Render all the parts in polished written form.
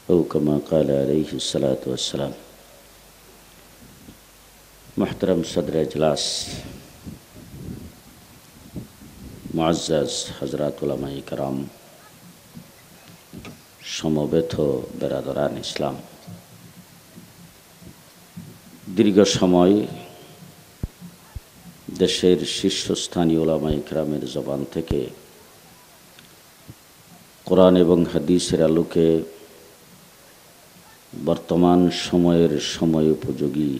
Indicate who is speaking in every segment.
Speaker 1: أو كما قال عليه الصلاة والسلام। محترم सदर इजलास, मुअज़्ज़ज़ हज़रात उलमाए कराम, সমবেত বেরাদরান ইসলাম, দীর্ঘ সময় দেশের শীর্ষস্থানীয় উলামায়ে কেরামের জবান থেকে কোরআন এবং হাদিসের আলোকে বর্তমান সময়ের সময় উপযোগী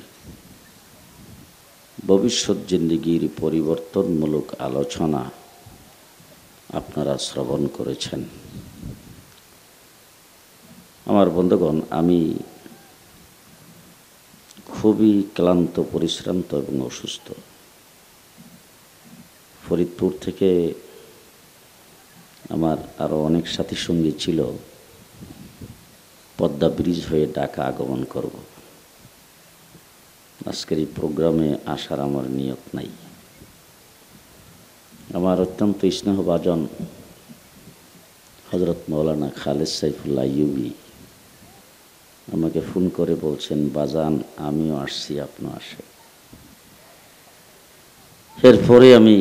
Speaker 1: ভবিষ্যৎ জিন্দেগির পরিবর্তনমূলক আলোচনা আপনারা শ্রবণ করেছেন। আমার বন্ধুগণ, আমি খুবই ক্লান্ত, পরিশ্রান্ত এবং অসুস্থ। ফরিদপুর থেকে আমার আরও অনেক সাথী সঙ্গী ছিল, পদ্মা ব্রিজ হয়ে ঢাকা আগমন করব। আজকের এই প্রোগ্রামে আসার আমার নিয়ত নাই। আমার অত্যন্ত স্নেহভাজন হযরত মাওলানা খালেদ সাইফুল্লাহ আইয়ুবী আমাকে ফোন করে বলছেন, বাজান আমিও আসছি, আপনিও আসেন। এরপরে আমি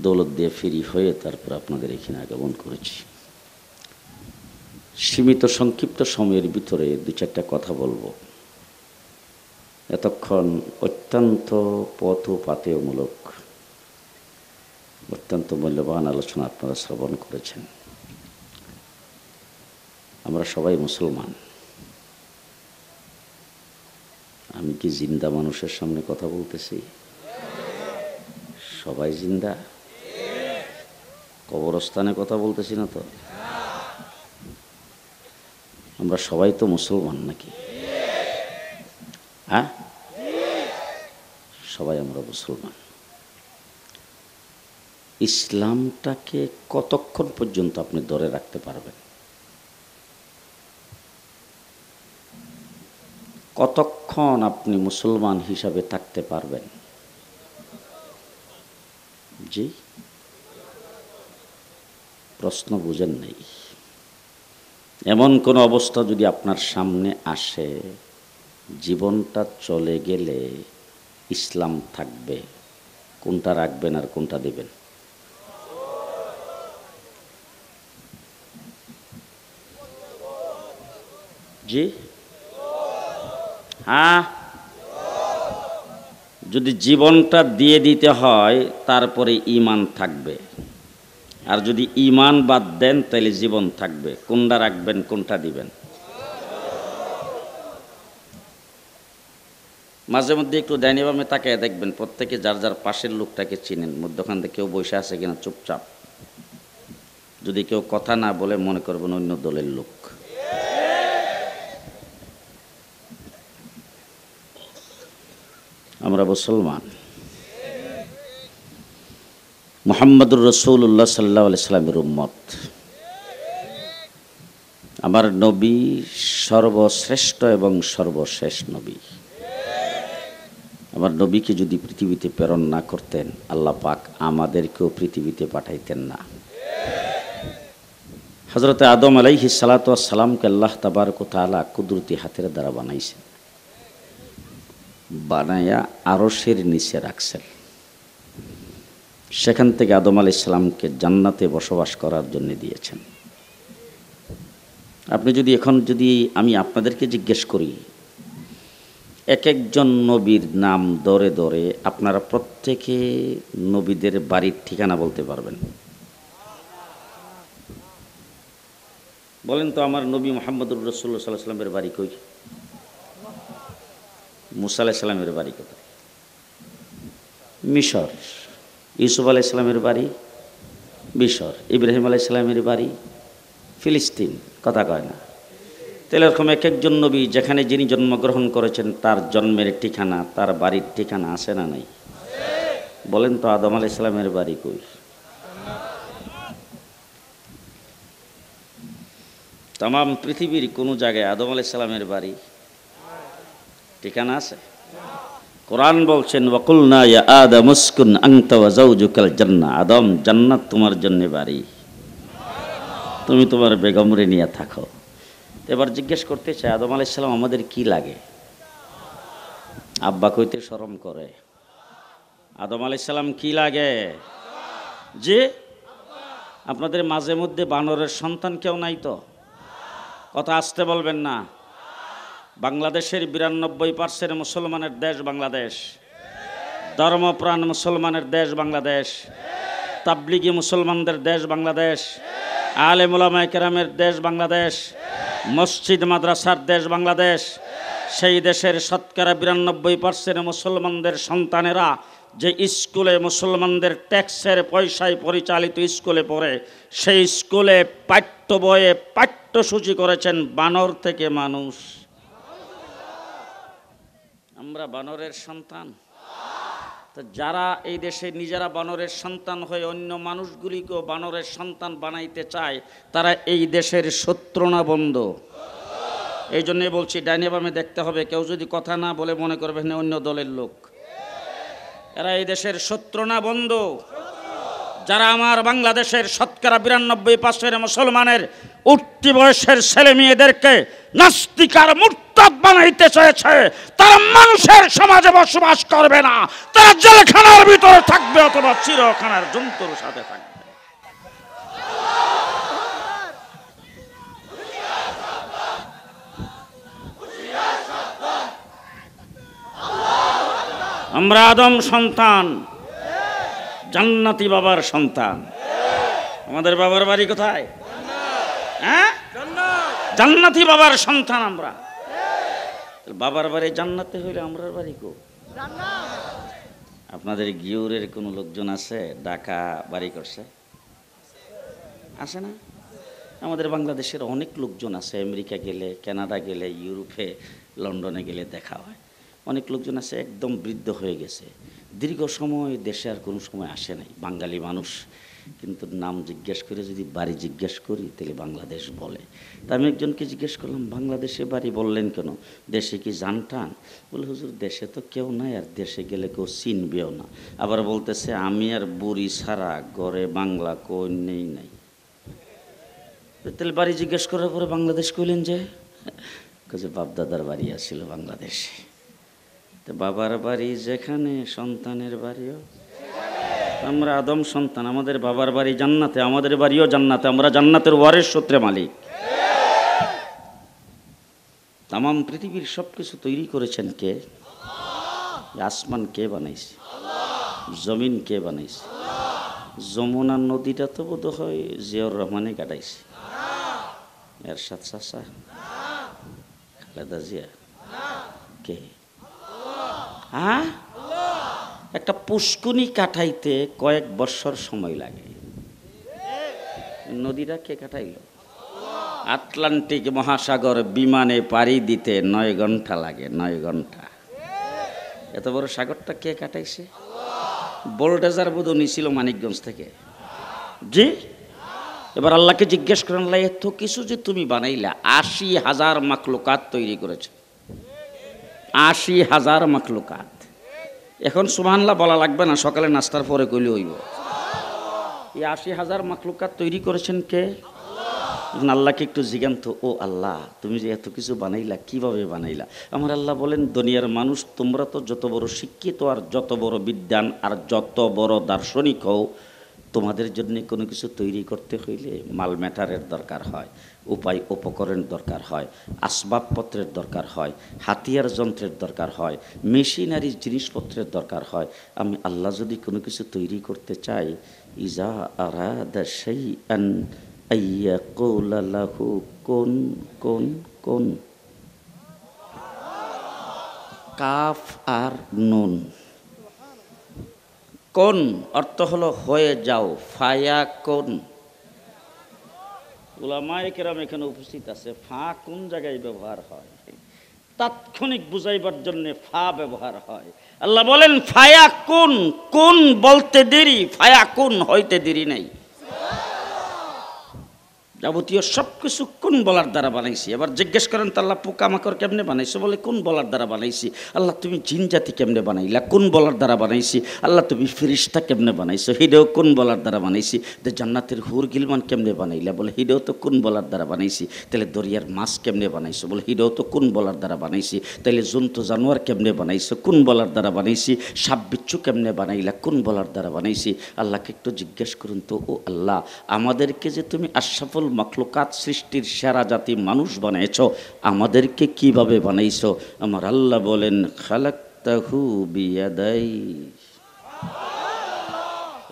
Speaker 1: দৌলত দিয়ে ফ্রি হয়ে তারপর আপনাদের এখানে আগমন করেছি। সীমিত সংক্ষিপ্ত সময়ের ভিতরে দু চারটা কথা বলবো। এতক্ষণ অত্যন্ত পথোপাথেয়মূলক, অত্যন্ত মূল্যবান আলোচনা আপনারা শ্রবণ করেছেন। আমরা সবাই মুসলমান। আমি কি জিন্দা মানুষের সামনে কথা বলতেছি? সবাই জিন্দা? কবরস্থানে কথা বলতেছি না তো? আমরা সবাই তো মুসলমান নাকি? হ্যাঁ, সবাই আমরা মুসলমান। ইসলামটাকে কতক্ষণ পর্যন্ত আপনি ধরে রাখতে পারবেন? কতক্ষণ আপনি মুসলমান হিসাবে থাকতে পারবেন? জি, প্রশ্ন বুঝেন নাই। এমন কোন অবস্থা যদি আপনার সামনে আসে, জীবনটা চলে গেলে ইসলাম থাকবে, কোনটা রাখবেন আর কোনটা দিবেন? জি, হ্যাঁ। যদি জীবনটা দিয়ে দিতে হয় তারপরে ঈমান থাকবে, আর যদি ঈমান বাদ দেন তাহলে জীবন থাকবে। কোনটা রাখবেন, কোনটা দিবেন? মাঝে মধ্যে একটু ডাইনে বামে তাকায় দেখবেন, প্রত্যেকে যার যার পাশের লোকটাকে চিনেন। মধ্যখান থেকে কেউ বসে আছে কিনা চুপচাপ, যদি কেউ কথা না বলে মনে করবেন অন্য দলের লোক। আমরা মুসলমান। মুহাম্মদুর রাসূলুল্লাহ সাল্লাল্লাহু আলাইহি সাল্লামের উম্মত। আমার নবী সর্বশ্রেষ্ঠ এবং সর্বশেষ নবী। আমার নবীকে যদি পৃথিবীতে প্রেরণ না করতেন, আল্লাহ পাক আমাদেরকেও পৃথিবীতে পাঠাইতেন না। হযরত আদম আলাইহিস সালাতু ওয়াস সালামকে আল্লাহ তাবারক ওয়া তাআলা কুদরতি হাতের দ্বারা বানাইছেন, বানায়া আরশের নিচে রাখছেন। সেখান থেকে আদম আলাইহিস সালামকে জান্নাতে বসবাস করার জন্য দিয়েছেন। আপনি যদি এখন আমি আপনাদেরকে জিজ্ঞেস করি, এক একজন নবীর নাম ধরে ধরে আপনারা প্রত্যেকে নবীদের বাড়ির ঠিকানা বলতে পারবেন? বলেন তো, আমার নবী মুহাম্মদুর রাসূলুল্লাহ সাল্লাল্লাহু আলাইহি ওয়াসাল্লামের বাড়ি কই? মুসা আলাইহিস সালামের বাড়ি কোথায়? মিশর। ইউসুফ আলাইহিস সালামের বাড়ি মিশর। ইব্রাহিম আলাইহিস সালামের বাড়ি ফিলিস্তিন। কথা কয় না? তাহলে এরকম এক একজন নবী যেখানে যিনি জন্মগ্রহণ করেছেন তার জন্মের ঠিকানা, তার বাড়ির ঠিকানা আছে না নাই? বলেন তো, আদম আলাইহিস সালামের বাড়ি কই? তাম পৃথিবীর কোনো জায়গায় আদম আলাইহিস সালামের বাড়ি ঠিকানা আছে? কোরআন বলছেন, ওয়াকুলনা ইয়া আদম উসকুন আনতা ওয়া যাওজুকাল জান্নাহ। আদম, জান্নাত তোমার জন্য বাড়ি। তুমি তোমার বেগমরে নিয়ে থাকো। এবার জিজ্ঞেস করতে চাই, আদম আলাইহিস সালাম আমাদের কি লাগে? আব্বা কইতে শরম করে। আদম আলাইহিস সালাম কি লাগে? যে আপনাদের মাঝে মধ্যে বানরের সন্তান কেউ নাই তো? কথা আসতে বলবেন না। বাংলাদেশের 92% মুসলমানের দেশ বাংলাদেশ, ধর্মপ্রাণ মুসলমানের দেশ বাংলাদেশ, তাবলিগি মুসলমানদের দেশ বাংলাদেশ, আলেম উলামায়ে কেরামের দেশ বাংলাদেশ, মসজিদ মাদ্রাসার দেশ বাংলাদেশ। সেই দেশের শতকরা 92% মুসলমানদের সন্তানেরা যে স্কুলে মুসলমানদের ট্যাক্সের পয়সায় পরিচালিত স্কুলে পড়ে, সেই স্কুলে পাঠ্য বইয়ে পাঠ্যসূচি করেছেন বানর থেকে মানুষ। আমরা বানরের সন্তান। তো যারা এই দেশে নিজেরা বানরের সন্তান হয়ে অন্য মানুষগুলিকেও বানরের সন্তান বানাইতে চায়, তারা এই দেশের শত্রু না বন্ধু? এই জন্যে বলছি, ডাইনে বামে দেখতে হবে। কেউ যদি কথা না বলে মনে করবেন অন্য দলের লোক। এরা এই দেশের শত্রু না বন্ধু? যারা আমার বাংলাদেশের শতকরা 92% মুসলমানের উঠতি বয়সের ছেলে মেয়েদেরকে নাস্তিক আর মুরতাদ বানাইতে চেয়েছে, তারা মানুষের সমাজে বসবাস করবে না, তারা জেলখানার ভিতরে থাকবে অথবা চিরখানার জন্তুর সাথে থাকবে। আমরা আদম সন্তান, জান্নাতি বাবার সন্তান। আমাদের বাবার বাড়ি কোথায়? হ্যাঁ, জান্নাতি বাবার সন্তান আমরা। বাবার বাড়ি জান্নাতে হইলে আমরার বাড়ি কো? আপনাদের গিউরের কোনো লোকজন আছে ঢাকা বাড়ি করছে? আছে না? আমাদের বাংলাদেশের অনেক লোকজন আছে, আমেরিকা গেলে, কানাডা গেলে, ইউরোপে, লন্ডনে গেলে দেখা হয়। অনেক লোকজন আছে একদম বৃদ্ধ হয়ে গেছে, দীর্ঘ সময় দেশে আর কোনো সময় আসে নাই, বাঙালি মানুষ, কিন্তু নাম জিজ্ঞেস করে যদি বাড়ি জিজ্ঞেস করি তাহলে বাংলাদেশ বলে। তা আমি একজনকে জিজ্ঞেস করলাম, বাংলাদেশে বাড়ি বললেন কেন? দেশে কি জানটান? বলে, হুজুর দেশে তো কেউ নাই, আর দেশে গেলে কেউ চিনবেও না। আবার বলতেছে, আমি আর বুড়ি ছাড়া ঘরে বাংলা কই নেই নাই। তাহলে বাড়ি জিজ্ঞেস করার পরে বাংলাদেশ কইলেন যে? বাপদাদার বাড়ি আসছিল বাংলাদেশে। তো বাবার বাড়ি যেখানে, সন্তানের বাড়িও। আমরা আদম সন্তান, আমাদের বাবার বাড়ি জান্নাতে, আমাদের বাড়িও জান্নাতে, আমরা জান্নাতের ওয়ারিস সূত্রে মালিক। তামাম পৃথিবীর সব কিছু তৈরি করেছেন কে? আসমান কে বানাইছে? জমিন কে বানাইছে? যমুনা নদীটা তো বোধ হয় জিয়াউর রহমানে কাটাইছে। এরশাদ চাচা, খালেদা জিয়া, কে? হ্যাঁ, একটা পুষ্কুনি কাটাইতে কয়েক বছর সময় লাগে। নদীটা কে কাটাইল? আটলান্টিক মহাসাগর বিমানে পাড়ি দিতে 9 ঘন্টা লাগে, 9 ঘন্টা। এত বড় সাগরটা কে কাটাইছে? বোল্ডেজার বোধ নিছিল মানিকগঞ্জ থেকে। জি, এবার আল্লাহকে জিজ্ঞেস করেন, আল্লাহ এত কিছু যে তুমি বানাইলা, 80,000 মাখলুকাত তৈরি করেছে, 80,000 মাখলুকাত। এখন সুবহানাল্লাহ বলা লাগবে না, সকালে নাস্তার পরে কইলে হইব। এই 80,000 মাখলুকাত তৈরি করেছেন কে? আল্লাহকে একটু জিজ্ঞান্ত, ও আল্লাহ তুমি যে এত কিছু বানাইলা, কিভাবে বানাইলা? আমার আল্লাহ বলেন, দুনিয়ার মানুষ তোমরা তো যত বড় শিক্ষিত আর যত বড় বিদ্বান আর যত বড় দার্শনিক হও, তোমাদের জন্য কোনো কিছু তৈরি করতে হইলে মাল ম্যাটারের দরকার হয়, উপায় উপকরণ দরকার হয়, আসবাবপত্রের দরকার হয়, হাতিয়ার যন্ত্রের দরকার হয়, মেশিনারি জিনিসপত্রের দরকার হয়। আমি আল্লাহ যদি কোনো কিছু তৈরি করতে চাই, ইজা আরাদা শাইআন আইয়াকুলা লাহু কুন কুন কুন। কাফ আর নুন। কোন অর্থ হলো হয়ে যাও, ফায়া কোন। উলামায়ে কেরাম এখানে উপস্থিত আছে। ফা কোন জায়গায় ব্যবহার হয়? তাৎক্ষণিক বুঝাইবার জন্য ফা ব্যবহার হয়। আল্লাহ বলেন ফায়া কোন, কোন বলতে দেরি, ফায়া কোন হইতে দেরি নাই। যাবতীয় সব কিছু কোন বলার দ্বারা বানাইছি। এবার জিজ্ঞেস করেন তো আল্লাহ পোকামাকড় কেমনে বানাইছো? বলে কোন বলার দ্বারা বানাইছি। আল্লাহ তুমি জিন জাতি কেমনে বানাইলা? কোন বলার দ্বারা বানাইছি। আল্লাহ তুমি ফেরেশতা কেমনে বানাইছো? হিডেও কোন বলার দ্বারা বানাইছি। তো জান্নাতের হুর গিলমান কেমনে বানাইলা? বলে হিডেও তো কোন বলার দ্বারা বানাইছি। তাহলে দরিয়ার মাছ কেমনে বানাইছো? বলে হিডেও তো কোন বলার দ্বারা বানাইছি। তাহলে জন্তু জানোয়ার কেমনে বানাইছো? কোন বলার দ্বারা বানাইছি। সাপ বিচ্ছু কেমনে বানাইলা? কোন বলার দ্বারা বানাইছি। আল্লাহকে একটু জিজ্ঞেস করুন তো, ও আল্লাহ, আমাদেরকে যে তুমি আশরাফুল মাখলুকাত সৃষ্টির সেরা জাতি মানুষ বানাইছো, আমাদেরকে কিভাবে বানাইছো? আমার আল্লাহ বলেন, খালাকতাহু বিয়াদাই।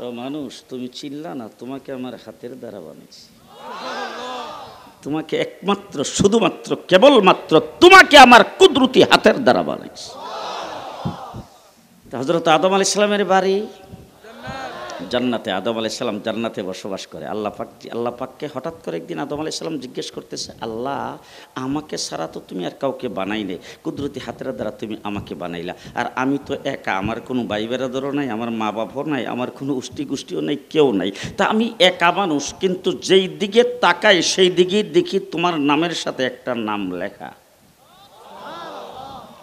Speaker 1: ও মানুষ, তুমি চিল্লা না, তোমাকে আমার হাতের দ্বারা বানাইছি। তোমাকে একমাত্র, শুধুমাত্র, কেবলমাত্র তোমাকে আমার কুদরতি হাতের দ্বারা বানাইছি। হযরত আদম আলাইহিস সালামের বাড়ি জান্নাতে। আদম আলাইহিস সালাম জান্নাতে বসবাস করে। আল্লাহ পাককে হঠাৎ করে একদিন আদম আলাইহিস সালাম জিজ্ঞেস করতেছে, আল্লাহ, আমাকে ছাড়া তো তুমি আর কাউকে বানাইলে, কুদরতি হাতের দ্বারা তুমি আমাকে বানাইলা, আর আমি তো একা, আমার কোনো ভাই বেরাদরও নাই, আমার মা বাবাও নাই, আমার কোনো উষ্টি গোষ্ঠীও নাই, কেউ নাই, তা আমি একা মানুষ, কিন্তু যেই দিকে তাকাই সেই দিকেই দেখি তোমার নামের সাথে একটা নাম লেখা।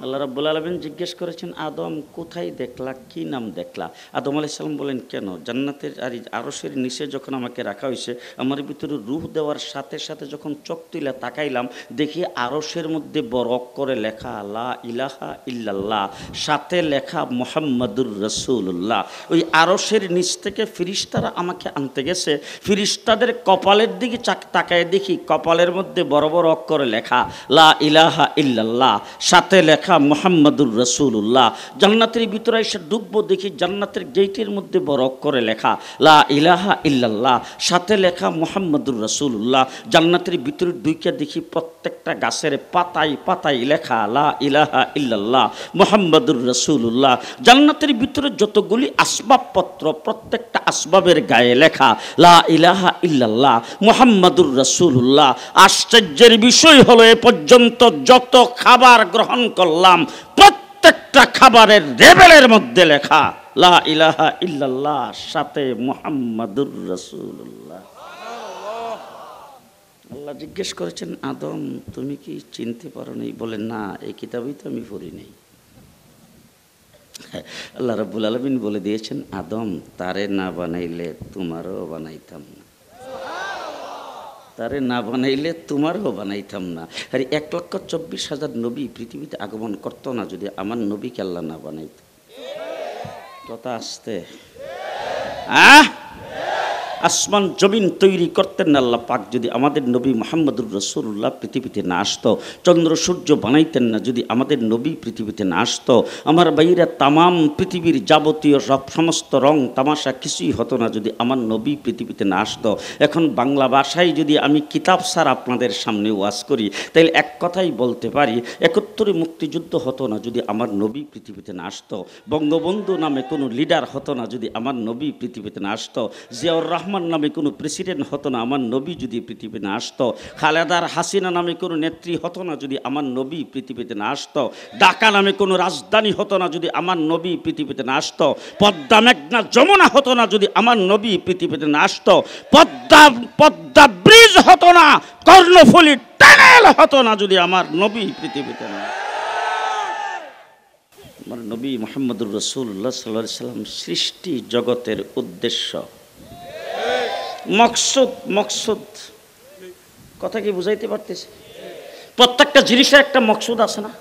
Speaker 1: আল্লাহ রাব্বুল আলামিন জিজ্ঞেস করেছেন, আদম কোথায় দেখলা, কি নাম দেখলা? আদম আলাইহিস সালাম বলেন, কেন? জান্নাতের আরশের নিচে যখন আমাকে রাখা হয়েছে, আমার ভিতরে রূহ দেওয়ার সাথে সাথে যখন চোখ তুলে তাকাইলাম, দেখি আরশের মধ্যে বড় অক্ষরে লেখা লা ইলাহা ইল্লাল্লাহ, সাথে লেখা মুহাম্মাদুর রাসূলুল্লাহ। ওই আরশের নিচ থেকে ফেরেশতারা আমাকে আনতে গেছে, ফেরেশতাদের কপালের দিকে তাকায় দেখি কপালের মধ্যে বড় বড় অক্ষরে লেখা লা ইলাহা ইল্লাল্লাহ, সাথে লেখা মুহাম্মাদুর রাসূলুল্লাহ। জান্নাতের ভিতরে এসে ঢুকবো, দেখি জান্নাতের গেটের মধ্যে বড় অক্ষরে লেখা লা ইলাহা ইল্লাল্লাহ, সাথে লেখা মুহাম্মাদুর রাসূলুল্লাহ। জান্নাতের ভিতরে ঢুকে দেখি প্রত্যেকটা গাছের পাতায় পাতায় লেখা লা ইলাহা ইল্লাল্লাহ মুহাম্মাদুর রাসূলুল্লাহ। জান্নাতের ভিতরে যতগুলি আসবাবপত্র, প্রত্যেকটা আসবাবের গায়ে লেখা লা ইলাহা ইল্লাল্লাহ মুহাম্মাদুর রাসূলুল্লাহ। আশ্চর্যের বিষয় হলো, এ পর্যন্ত যত খাবার গ্রহণ করলাম, প্রত্যেকটা খাবারের লেবেলের মধ্যে লেখা লা ইলাহা ইল্লাল্লাহ, সাথে মুহাম্মাদুর রাসূলুল্লাহ। আল্লাহ জিজ্ঞেস করেছেন, আদম তুমি কি চিনতে পারো নাই? বলে, না, এই কিতাবই তো আমি পড়ি নাই। আল্লাহ রাব্বুল আলামিন বলে দিয়েছেন, আদম, তারে না বানাইলে তোমারও বানাইতাম না, তারে না বানাইলে তোমারও বানাইতাম না। আর 1,24,000 নবী পৃথিবীতে আগমন করতো না যদি আমার নবীকে আল্লাহ না বানাইত। কথা আসতে আসমান জমিন তৈরি করতেন না আল্লাহ পাক যদি আমাদের নবী মুহাম্মদুর রাসূলুল্লাহ পৃথিবীতে না আসতো। চন্দ্র সূর্য বানাইতেন না যদি আমাদের নবী পৃথিবীতে না আসতো। আমার ভাইরা, তামাম পৃথিবীর যাবতীয় সমস্ত রং তামাশা কিছুই হতো না যদি আমার নবী পৃথিবীতে না আসতো। এখন বাংলা ভাষায় যদি আমি কিতাব ছাড়া আপনাদের সামনে ওয়াজ করি, তাহলে এক কথাই বলতে পারি, 71 মুক্তিযুদ্ধ হতো না যদি আমার নবী পৃথিবীতে না আসতো। বঙ্গবন্ধু নামে কোনো লিডার হতো না যদি আমার নবী পৃথিবীতে না আসতো। জিয়াউর রহমান নামে কোনো প্রেসিডেন্ট হতো না আমার নবী যদি পৃথিবীতে না আসতো। খালেদা হাসিনা নামে কোনো নেত্রী হতো না যদি আমার নবী পৃথিবীতে না আসতো। ঢাকা নামে কোনো রাজধানী হতো না যদি আমার নবী পৃথিবীতে না আসতো। পদ্মা, মেঘনা, যমুনা হতো না যদি আমার নবী পৃথিবীতে না আসতো। পদ্মা ব্রিজ হতো না, কর্ণফুলী টানেল হতো না যদি আমার নবী পৃথিবীতে না। আমার নবী মুহাম্মদুর রাসূলুল্লাহ সাল্লাল্লাহু আলাইহি সাল্লাম সৃষ্টি জগতের উদ্দেশ্য, মকসুদ কথা কি বুঝাইতে পারতেছে? প্রত্যেকটা জিনিসের একটা মকসুদ আছে না?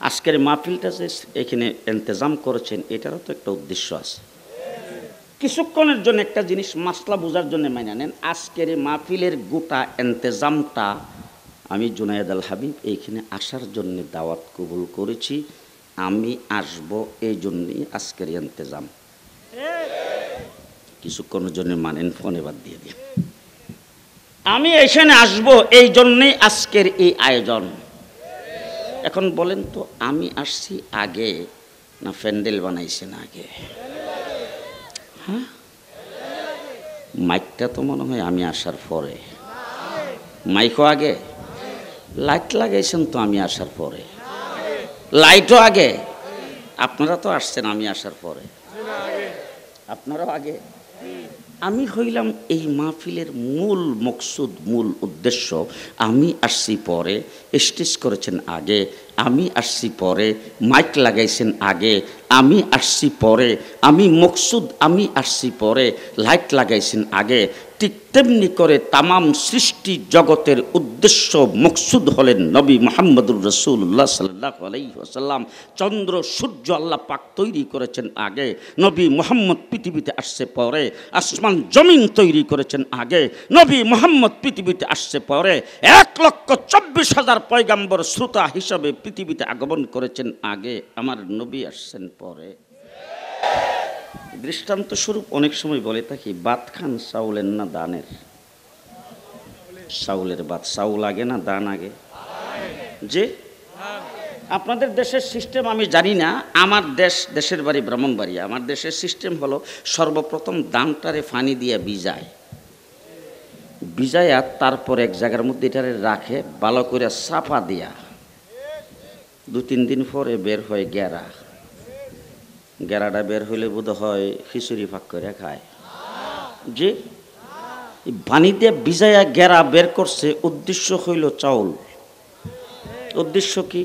Speaker 1: আজকের মাহফিলটা যে এখানে ইন্তজাম করেছেন, এটারও তো একটা উদ্দেশ্য আছে। কিছুক্ষণের জন্য একটা জিনিস মাসলা বোঝার জন্য মাইনা নেন, আজকের মাহফিলের গোটা ইন্তজামটা আমি জুনায়েদ আল হাবিব এইখানে আসার জন্য দাওয়াত কবুল করেছি। আমি আসব এই জন্যই আজকের ইন্তজাম। কিছুক্ষণের জন্য মানেন, ফোনে বাদ দিয়ে দিন। আমি এখানে আসব এই জন্যই আজকের এই আয়োজন। এখন বলেন তো, আমি আসছি আগে না প্যান্ডেল বানাইছেন আগে? হ্যাঁ, মাইকটা তো মনে হয় আমি আসার পরে। মাইকও আগে, লাইট লাগাইছেন তো আমি আসার পরে, লাইটও আগে। আপনারা তো আসছেন আমি আসার পরে, আপনারাও আগে। আমি হইলাম এই মাহফিলের মূল মকসুদ, মূল উদ্দেশ্য। আমি আসছি পরে, স্টেজ করেছেন আগে, আমি আসছি পরে, মাইক লাগাইছেন আগে, আমি আসছি পরে, আমি মকসুদ, আমি আসছি পরে, লাইট লাগাইছেন আগে। ঠিক তেমনি করে তামাম সৃষ্টি জগতের উদ্দেশ্য মকসুদ হলেন নবী মুহাম্মদুর রাসূলুল্লাহ সাল্লাল্লাহু আলাইহি ওয়াসাল্লাম। চন্দ্র সূর্য আল্লাহ পাক তৈরি করেছেন আগে, নবী মুহাম্মদ পৃথিবীতে আসছে পরে। আসমান জমিন তৈরি করেছেন আগে, নবী মুহাম্মদ পৃথিবীতে আসছে পরে। 1,24,000 পয়গাম্বর শ্রোতা হিসাবে পৃথিবীতে আগমন করেছেন আগে, আমার নবী আসছেন পরে। দৃষ্টান্ত স্বরূপ অনেক সময় বলে থাকি, ভাত খান চাউলের না দানের? চাউলের ভাত। চাউল আগে না দান আগে? যে আপনাদের দেশের সিস্টেম আমি জানি না, আমার দেশের বাড়ি ব্রাহ্মণবাড়িয়া। আমার দেশের সিস্টেম হলো সর্বপ্রথম দানটারে ফানি দিয়ে ভিজায়া তারপর এক জায়গার মধ্যে এটারে রাখে, ভালো করে চাপা দিয়া 2-3 দিন পরে বের হয় গেরা। গেরাটা বের হইলে বোধ হয় খিচুড়ি ফাঁক করে খায়। যে পানি দিয়ে ভিজাইয়া গেরা বের করছে, উদ্দেশ্য হইল চাউল। উদ্দেশ্য কি?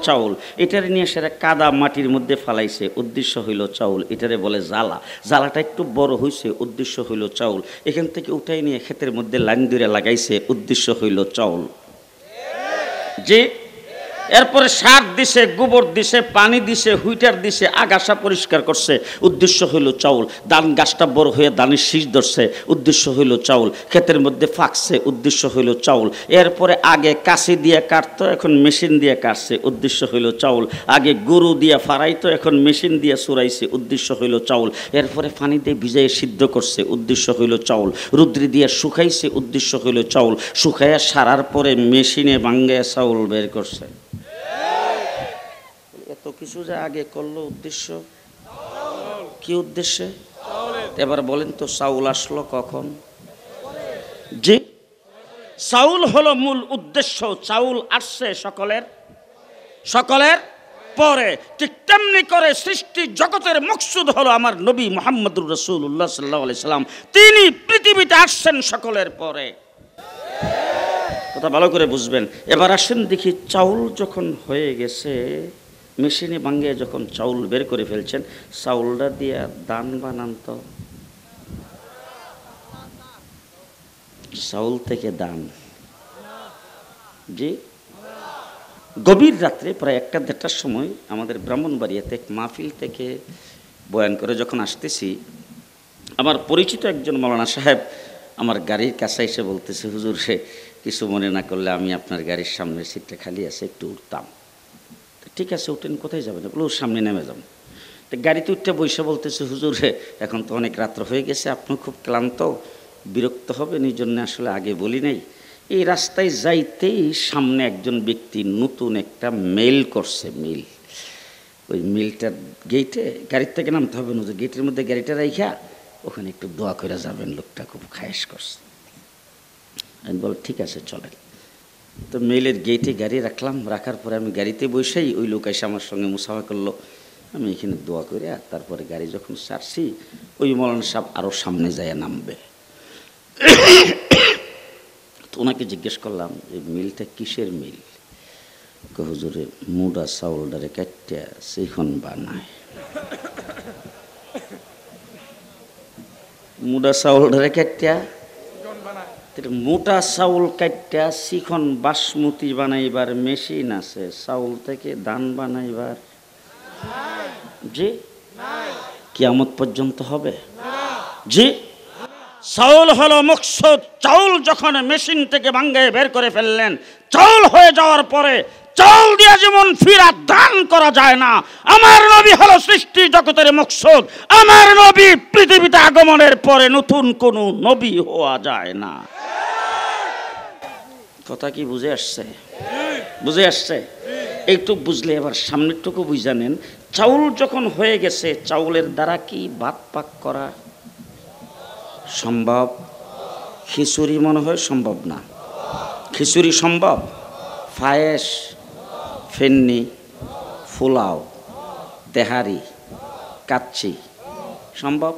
Speaker 1: চাউল। এটারে নিয়ে সেটা কাদা মাটির মধ্যে ফালাইছে, উদ্দেশ্য হইল চাউল। এটারে বলে জ্বালা। জ্বালাটা একটু বড় হইছে, উদ্দেশ্য হইল চাউল। এখান থেকে উঠাই নিয়ে ক্ষেতের মধ্যে লাইন ধরে লাগাইছে, উদ্দেশ্য হইল চাউল। যে এরপরে সার দিছে, গোবর দিছে, পানি দিছে, হুইটার দিছে, আগাছা পরিষ্কার করছে, উদ্দেশ্য হইল চাউল। ধান গাছটা বড় হয়ে ধানের শীষ ধরছে, উদ্দেশ্য হইল চাউল। ক্ষেতের মধ্যে ফাঁকছে, উদ্দেশ্য হইল চাউল। এরপরে আগে কাশি দিয়ে কাটতো, এখন মেশিন দিয়ে কাটছে, উদ্দেশ্য হইল চাউল। আগে গরু দিয়ে ফাড়াইতো, এখন মেশিন দিয়ে চুরাইছে, উদ্দেশ্য হইল চাউল। এরপরে পানি দিয়ে ভিজাইয়ে সিদ্ধ করছে, উদ্দেশ্য হইল চাউল। রুদ্রি দিয়ে শুকাইছে, উদ্দেশ্য হইল চাউল। শুকাইয়া সারার পরে মেশিনে ভাঙ্গাইয়া চাউল বের করছে। এত কিছু যে আগে করলো, উদ্দেশ্য কি? উদ্দেশ্যে। এবার বলেন তো চাউল আসলো কখন? জি, চাউল হলো মূল উদ্দেশ্য। চাউল আসছে সকলের পরে। ঠিক তেমনি করে সৃষ্টি জগতের মকসুদ হলো আমার নবী মুহাম্মদুর রাসূলুল্লাহ সাল্লাল্লাহু আলাইহি সাল্লাম। তিনি পৃথিবীতে আসছেন সকলের পরে। কথা ভালো করে বুঝবেন। এবার আসেন দেখি, চাউল যখন হয়ে গেছে, মেশিনে ভাঙ্গে যখন চাউল বের করে ফেলছেন, চাউলটা দিয়া দান বানান তো। চাউল থেকে দান। জি, গভীর রাত্রে প্রায় 1-1:30টার সময় আমাদের ব্রাহ্মণবাড়িয়াতে এক মাহফিল থেকে বয়ান করে যখন আসতেছি, আমার পরিচিত একজন মাওলানা সাহেব আমার গাড়ির কাছে এসে বলতেছে, হুজুর সে কিছু মনে না করলে আমি আপনার গাড়ির সামনের সিটটা খালি আছে, একটু উঠতাম। ঠিক আছে, উঠেন। কোথায় যাবেন? বলে ওর সামনে নেমে যাব। তো গাড়িতে উঠতে বসে বলতেছে, হুজুর এখন তো অনেক রাত্র হয়ে গেছে, আপনি খুব ক্লান্ত, বিরক্ত হবেন, এই জন্য আসলে আগে বলি নাই। এই রাস্তায় যাইতেই সামনে একজন ব্যক্তি নতুন একটা মেল করছে, মিল। ওই মিলটার গেটে গাড়ির থেকে নামতে হবে না, গেটের মধ্যে গাড়িটা রাইখা ওখানে একটু দোয়া করে যাবেন, লোকটা খুব খায়েশ করছে। আমি বল ঠিক আছে চলেন। তো মেলের গেটে গাড়ি রাখলাম, রাখার পরে আমি গাড়িতে বসেই ওই লোক এসে আমার সঙ্গে মুসাফা করলো। আমি এখানে দোয়া করে আর তারপরে গাড়ি যখন ছাড়ছি, ওই মৌলানা সাহেব আরও সামনে যায় নামবে। তো ওনাকে জিজ্ঞেস করলাম যে মিলটা কিসের মিল? হুজুরে মুডা চাউলটারে কাটটা সেইখন বানায়। মুডা চাউলটারে কাটটা, মোটা চাউল কাটটা শিখন বাসমতি বানাইবার মেশিন আছে, চাউল থেকে ধান বানাইবার জি কিয়ামত পর্যন্ত হবে? জি, চাউল হলো মকসুদ। চাউল যখন মেশিন থেকে ভাঙ্গায় বের করে ফেললেন, চাউল হয়ে যাওয়ার পরে চাউল দিয়ে যেমন ফিরা দান করা যায় না, আমার নবী হলো সৃষ্টি জগতের মকসুদ। আমার নবী পৃথিবীতে আগমনের পরে নতুন কোন নবী হওয়া যায় না। কথা কি বুঝে আসছে? বুঝে আসছে? একটু বুঝলে এবার সামনেরটুকু বুঝা নেন। চাউল যখন হয়ে গেছে, চাউলের দ্বারা কি ভাত পাক করা সম্ভব? খিচুড়ি মনে হয় সম্ভব না। খিচুড়ি সম্ভব? পায়েস, ফেন্নি, পোলাও, তেহারি, কাচ্চি সম্ভব?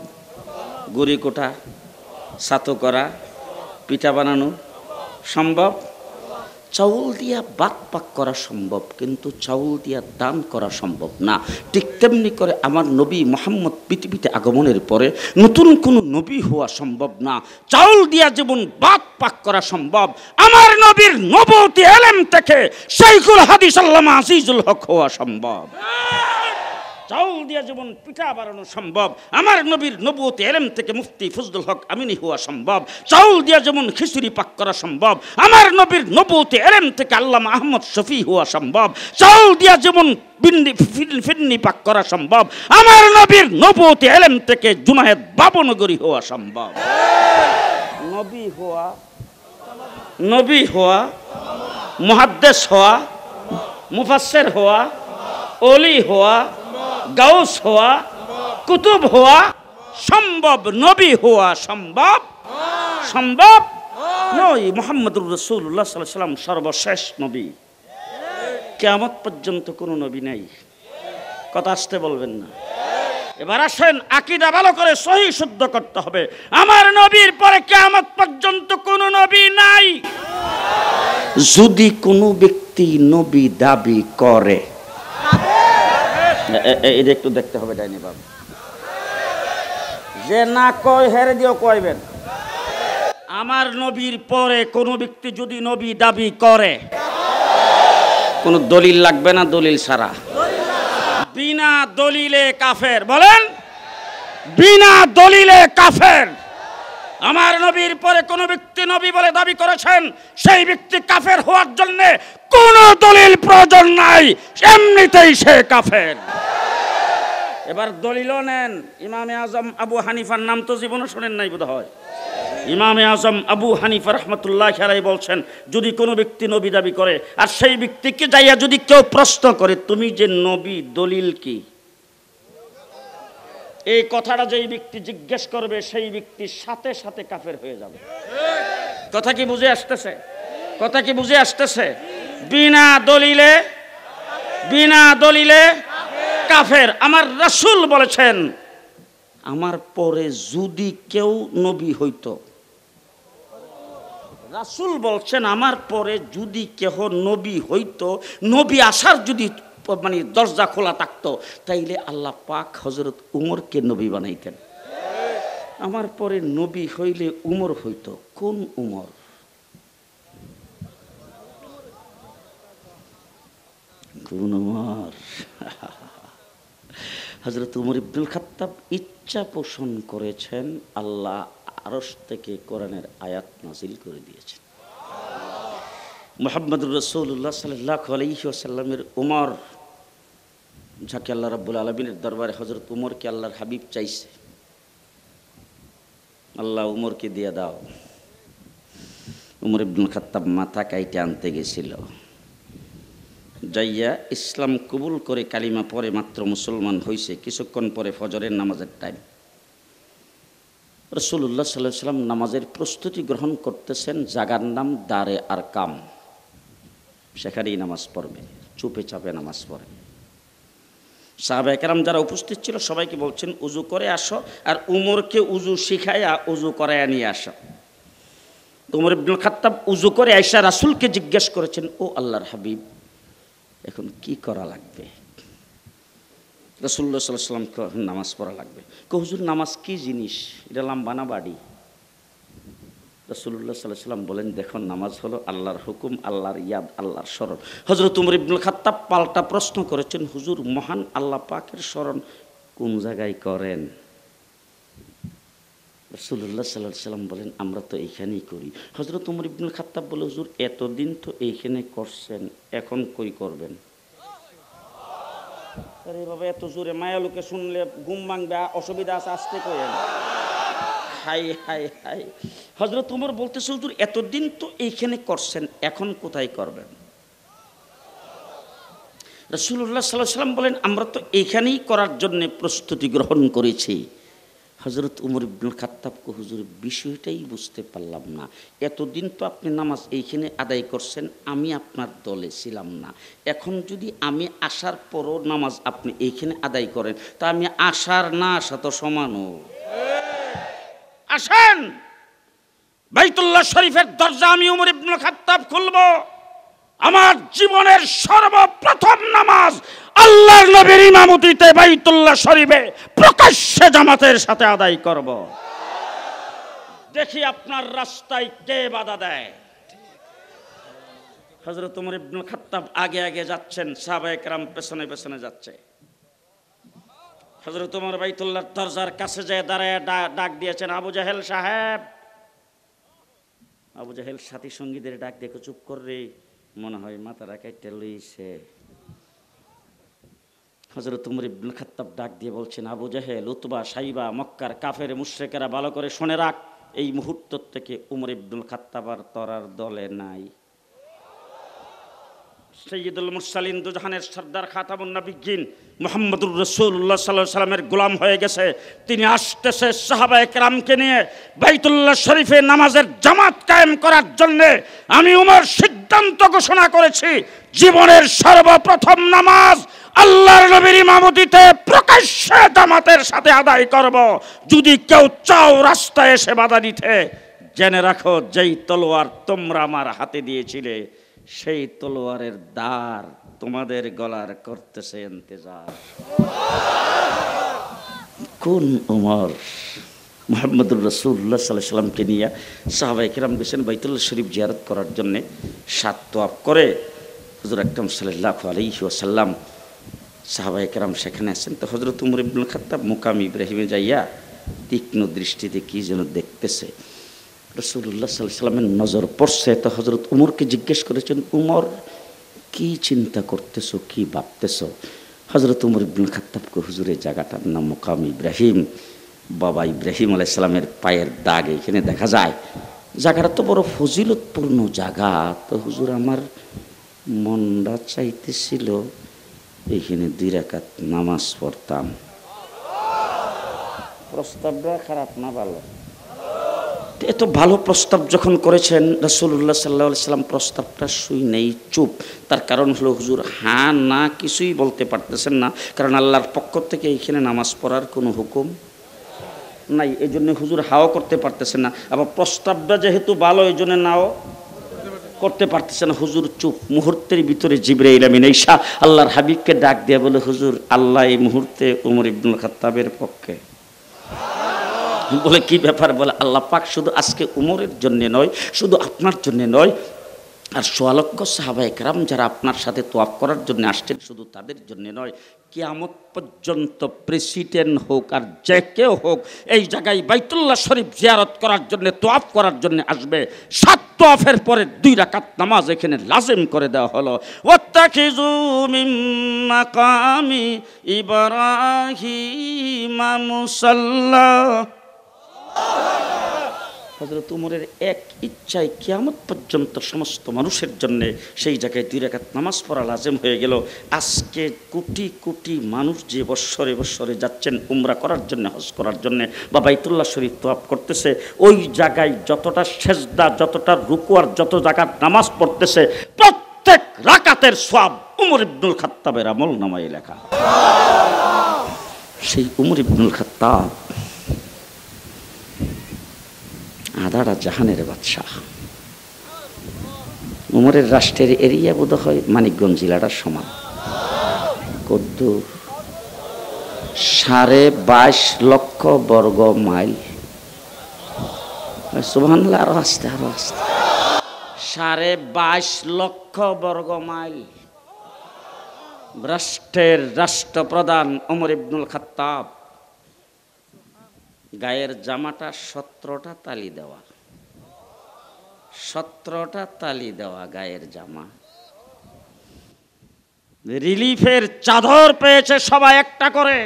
Speaker 1: গুড়ি কোটা ছাতু করা, পিঠা বানানো সম্ভব, চাউল দিয়া ভাত পাক করা সম্ভব, কিন্তু চাউল দিয়া দান করা সম্ভব না। ঠিক তেমনি করে আমার নবী মুহাম্মদ পৃথিবীতে আগমনের পরে নতুন কোনো নবী হওয়া সম্ভব না। চাউল দিয়া যেমন ভাত পাক করা সম্ভব, আমার নবীর নবুয়তি ইলম থেকে শাইখুল হাদিস আল্লামা আজিজুল হক হওয়া সম্ভব। চাউল দিয়া যেমন পিঠা বানানো সম্ভব, আমার নবীর নবুয়তি ইলম থেকে মুফতি ফজলুল হক আমিনী হওয়া সম্ভব। চাউল দিয়া যেমন খিচুড়ি পাক করা সম্ভব, আমার নবীর নবুয়তি ইলম থেকে আল্লামা আহমদ শফি হওয়া সম্ভব। চাউল দিয়া যেমন ফিরনি পাক করা সম্ভব, আমার নবীর নবুয়তি ইলম থেকে জুনায়েদ বাবনগরী হওয়া সম্ভব। নবী হওয়া, মুহাদ্দিস হওয়া, মুফাসসির হওয়া, ওলি হওয়া, গাউস হওয়া, কুতুব হওয়া সম্ভব, নবী হওয়া সম্ভব সম্ভব নয়। মুহাম্মদুর রাসূলুল্লাহ সাল্লাল্লাহু আলাইহি ওয়াসাল্লাম সর্বশেষ নবী, কিয়ামত পর্যন্ত কোনো নবী নাই। কথা আসতে বলবেন না। এবার আসেন, আকীদা ভালো করে সহি শুদ্ধ করতে হবে। আমার নবীর পরে কিয়ামত পর্যন্ত কোনো নবী নাই। যদি কোনো ব্যক্তি নবী দাবি করে, এটা একটু দেখতে হবে ডাইনি বাবু, যে না কয় হেরে দিও কইবেন। আমার নবীর পরে কোনো ব্যক্তি যদি নবী দাবি করে, কোনো দলিল লাগবে না, দলিল ছাড়া, বিনা দলিলে কাফের। বলেন, বিনা দলিলে কাফের। আমার নবীর পরে কোনো ব্যক্তি নবী বলে দাবি করেছেন, সেই ব্যক্তি কাফের হওয়ার জন্য কোনো দলিল প্রয়োজন নাই, এমনিতেই সে কাফের। এবার দলিলও নেন। ইমামে আজম আবু হানিফার নাম তো জীবনে শোনেন নাই বোধ হয়। ইমামে আজম আবু হানিফা রাহমাতুল্লাহি আলাইহি বলছেন, যদি কোনো ব্যক্তি নবী দাবি করে আর সেই ব্যক্তিকে যাইয়া যদি কেউ প্রশ্ন করে, তুমি যে নবী, দলিল কি? এই কথাটা যেই ব্যক্তি জিজ্ঞেস করবে, সেই ব্যক্তির সাথে সাথে কাফের হয়ে যাবে। কথা কি বুঝে আসতেছে? কথা কি বুঝে আসতেছে? বিনা দলিলে, বিনা দলিলে কাফের। আমার রাসূল বলেছেন, আমার পরে যদি কেউ নবী হইতো, রাসূল বলছেন আমার পরে যদি কেহ নবী হইতো, নবী আসার যদি মানে দরজা খোলা থাকতো, তাইলে আল্লাহ পাক হযরত উমরকে নবী বানাইতেন। আমার পরে নবী হইলে উমর হইতো। কোন উমর? কোন উমর? হযরত উমর ইবনুল খাত্তাব ইচ্ছা পোষণ করেছেন, আল্লাহ আরশ থেকে কোরআনের আয়াত নাজিল করে দিয়েছেন। মুহাম্মদুর রাসূলুল্লাহ সাল্লাল্লাহু আলাইহি ওয়াসাল্লামের উমর, যাকে আল্লাহ রাব্বুল আলামিনের দরবারে হযরত উমরকে আল্লাহর হাবিব চাইছে, আল্লাহ উমরকে দিয়ে দাও। উমর ইবনুল খাত্তাব মাথা কাইটে আনতে গেছিল, যাইয়া ইসলাম কবুল করে কালিমা পরে মাত্র মুসলমান হয়েছে। কিছুক্ষণ পরে ফজরের নামাজের টাইম, রাসূলুল্লাহ সাল্লাল্লাহু আলাইহি ওয়াসাল্লাম নামাজের প্রস্তুতি গ্রহণ করতেছেন। জাগার নাম দারে আরকাম, সেখানেই নামাজ পড়বে, চুপে চাপে নামাজ পড়ে। সাহাবায়ে কেরাম যারা উপস্থিত ছিল সবাইকে বলছেন, উজু করে আসো, আর উমরকে উজু শিখায়া উজু করায়া নিয়ে আসো। উমর ইবনুল খাত্তাব উজু করে আয়েশা রাসূলকে জিজ্ঞেস করেছেন, ও আল্লাহর হাবিব, এখন কি করা লাগবে? রাসূলুল্লাহ সাল্লাল্লাহু আলাইহি ওয়াসাল্লাম নামাজ পড়া লাগবে। হুজুর নামাজ কি জিনিস? এটা লম্বা না বাড়ি? রাসূলুল্লাহ সাল্লাল্লাহু আলাইহি ওয়াসাল্লাম বলেন, দেখো নামাজ হলো আল্লাহর হুকুম, আল্লাহর ইয়াদ, আল্লাহর স্মরণ। হযরত উমর ইবনুল খাত্তাব পাল্টা প্রশ্ন করেছেন, হুজুর মহান আল্লাহ পাকের স্মরণ কোন জায়গায় করেন? রাসূলুল্লাহ সাল্লাল্লাহু আলাইহি ওয়াসাল্লাম বলেন, আমরা তো এইখানেই করি। হযরত উমর ইবনুল খাত্তাব বলে, হুজুর এতদিন তো এইখানে করছেন, এখন কই করবেন? আরে বাবা, এত জোরে মায়া লোকে শুনলে ঘুম ভাঙবে, অসুবিধা আছে, আসতে কইেন। High high high. হযরত উমর বলতেছে, হুজুর এতদিন তো এইখানে করছেন, এখন কোথায় করবেন? রাসূলুল্লাহ সাল্লাল্লাহু আলাইহি ওয়াসাল্লাম বলেন, আমরা তো এইখানেই করার জন্য প্রস্তুতি গ্রহণ করেছি। হযরত উমর ইবনুল খাত্তাব, হুজুর বিষয়টাই বুঝতে পারলাম না। এতদিন তো আপনি নামাজ এইখানে আদায় করছেন, আমি আপনার দলে ছিলাম না। এখন যদি আমি আসার পরও নামাজ আপনি এইখানে আদায় করেন, তা আমি আসার না আসা তো সমান। আসেন বাইতুল্লাহ শরীফের দরজা আমি উমর ইবনুল খাত্তাব খুলব, আমার জীবনের সর্বপ্রথম নামাজ আল্লাহর নবীর ইমামতিতে বাইতুল্লাহ শরীফে প্রকাশ্যে জামাতের সাথে আদায় করব। দেখি আপনার রাস্তায় কে বাধা দেয়। হযরত উমর ইবনুল খাত্তাব আগে আগে যাচ্ছেন, সাহাবায়ে কেরাম পেছনে পেছনে যাচ্ছে। হযরত উমর বাইতুল্লাহর দরজার কাছে যেয়ে দাঁড়ায় ডাক দিয়েছেন, আবু জাহেল সাহেব। আবু জাহেল সাথী সঙ্গীদের ডাক দেখে চুপ করে, মনে হয় মাথাটা কেটে লইছে। হযরত উমর ইবনুল খাত্তাব ডাক দিয়ে বলছেন, আবু জাহেল, উতবা, সাইবা, মক্কার কাফের মুশরিকেরা ভালো করে শুনে রাখ, এই মুহূর্ত থেকে উমর ইবনুল খাত্তাব আর তোরার দলে নাই। সাইয়্যিদুল মুরসালিন, দুজাহানের সরদার, খাতামুন নবিয়্যিন মুহাম্মদুর রাসূলুল্লাহ সাল্লাল্লাহু আলাইহি সাল্লামের গোলাম হয়ে গেছে। তিনি আসতেছে সাহাবায়ে কেরামকে নিয়ে বাইতুল্লাহ শরীফে নামাজের জামাত কায়েম করার জন্য। আমি উমর সিদ্ধান্ত ঘোষণা করেছি, জীবনের সর্বপ্রথম নামাজ আল্লাহর নবীর ইমামতিতে প্রকাশ্যে জামাতের সাথে আদায় করব। যদি কেউ চাও রাস্তায় এসে বাধা দিতে, জেনে রাখো, যেই তলোয়ার তোমরা আমার হাতে দিয়েছিলে সেই তলোয়ারের দার তোমাদের গলার করতেছে ইন্তজার। কোন উমর? মুহাম্মদুর রাসূলুল্লাহ সাল্লাল্লাহু আলাইহি সাল্লামকে নিয়ে সাহাবায়ে কেরাম গেছেন বাইতুল্লাহ শরীফ জিয়ারত করার জন্য। 7 তোয়াফ করে হুজুর আকরাম সাল্লাল্লাহু আলাইহি ওয়াসাল্লাম, সাহাবায়ে কেরাম সেখানে আছেন। তো হযরত উমর ইবনুল খাত্তাব মুকাম ইব্রাহিমে যাইয়া তীক্ষ্ণ দৃষ্টিতে কি যেন দেখতেছে। রাসূলুল্লাহ সাল্লাল্লাহু আলাইহি সাল্লামের নজর পড়ছে। তো হযরত উমরকে জিজ্ঞেস করেছেন, উমর কি চিন্তা করতেছো, কি ভাবতেছো? হযরত উমর ইবনুল খাত্তাবকে, হুজুরের জায়গাটার নাম মুকাম ইব্রাহিম, বাবা ইব্রাহিম আলাইহিস সালামের পায়ের দাগ এখানে দেখা যায়। জায়গাটা তো বড় ফজিলতপূর্ণ জায়গা। তো হুজুর, আমার মনটা চাইতেছিল এইখানে 2 রাকাত নামাজ পড়তাম। প্রস্তাবটা খারাপ না ভালো? এত ভালো প্রস্তাব যখন করেছেন, রাসূলুল্লাহ সাল্লাল্লাহু আলাইহি সাল্লাম প্রস্তাবটা শুই নেই, চুপ। তার কারণ হলো হুজুর হ্যাঁ না কিছুই বলতে পারতেছেন না, কারণ আল্লাহর পক্ষ থেকে এইখানে নামাজ পড়ার কোনো হুকুম নাই। এই জন্য হুজুর হাও করতে পারতেছেন না। আবার প্রস্তাবটা যেহেতু ভালো, এই জন্য নাও করতে পারতেছে না। হুজুর চুপ। মুহূর্তের ভিতরে জিবরাইল আমিন ঈসা আল্লাহর হাবিবকে ডাক দিয়ে বলে, হুজুর, আল্লাহ এই মুহূর্তে উমর ইবনুল খাত্তাবের পক্ষে। বলে, কি ব্যাপার? বলে, আল্লাহ পাক শুধু আজকে উমরের জন্য নয়, শুধু আপনার জন্য নয়, আর 1.25 লক্ষ সাহাবায়ে কেরাম যারা আপনার সাথে তোয়াফ করার জন্য আসছেন, শুধু তাদের জন্য নয়, কিয়ামত পর্যন্ত প্রেসিডেন্ট হোক আর যে কেউ হোক, এই জায়গায় বাইতুল্লাহ শরীফ জিয়ারত করার জন্য, তোয়াফ করার জন্য আসবে। 7 তোয়াফের পরে 2 রাকাত নামাজ এখানে লাজিম করে দেওয়া হলো। ওয়াত্তাখিযু মিন মাকামি ইব্রাহিম মুসাল্লা। হযরত উমরের এক ইচ্ছায় কিয়ামত পর্যন্ত সমস্ত মানুষের জন্য সেই জায়গায় 2 রাকাত নামাজ পড়া লাজিম হয়ে গেল। আজকে কোটি কোটি মানুষ যে বৎসরে বৎসরে যাচ্ছেন উমরা করার জন্য, হজ করার জন্য, বা বাইতুল্লাহ শরীফ তোয়াফ করতেছে, ওই জায়গায় যতটা সেজদা, যতটা রুকু আর যত জায়গার নামাজ পড়তেছে, প্রত্যেক রাকাতের সওয়াব উমর ইবনুল খাত্তাবের আমলনামায় লেখা। সেই উমর ইবনুল খাত্তাব আধারা জাহানের বাদশাহ। উমরের রাষ্ট্রের এরিয়া বোধ হয় মানিকগঞ্জ জেলাটার সমান। কদ্দুর? 22.5 লক্ষ বর্গ মাইল। সুবহানাল্লাহ, আরো আস্তে, আরো আস্তে। 22.5 লক্ষ বর্গ মাইল। রাষ্ট্রের রাষ্ট্রপ্রধান উমর ইবনুল খাত্তাব। গায়ের জামাটা 17টা তালি দেওয়া, 17টা তালি দেওয়া গায়ের জামা। রিলিফের চাদর পেয়েছে সবাই একটা করে।